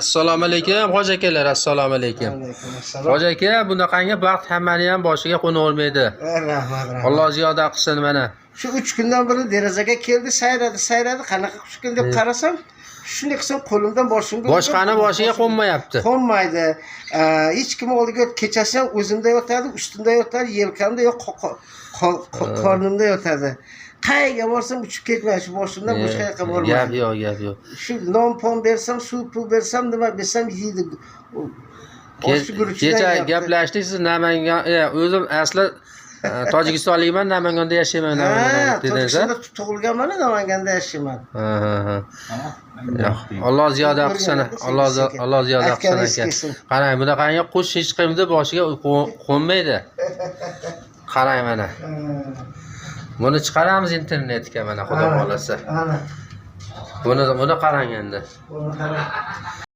Assalomu alaykum, hoji akalar, assalomu alaykum. Hoji aka, bunaqangi baxt hammani ham boshiga qo'navermaydi. Rahmat. Alloh ziyoda qilsin mana. Shu 3 kundan beri derazaga keldi, sayradi, qanaqa qushkin deb qarasam, shunday qilsam qo'limdan boshimga Boshqani boshiga qo'nmayapti. Qo'nmaydi. Hech kim oldiga kechasi ham o'zimda yotadi, ustimda yotadi, yelkamda yo'q, qornimda yotadi. Qayga borsam uchib ketmaydi, shu boshimdan boshqa yoqqa bormaydi. Gap yo'q. Shu non pon bersam, suv pul bersam, nima bersam yeydi. Kecha gaplashdik, siz Namangan, o'zim asli Tojikistonlikman, Namanganda yashayman dedingiz. Tojikistonda tug'ilganman, Namanganda yashayman. Alloh ziyoda qilsin. Alloh ziyoda qilsin aka. Qarang, bunaqangi qush hech kimni boshiga qo'nmaydi. Qarang mana. Buni chiqaramiz internetga mana, xudo xolasa. Buni qarang endi.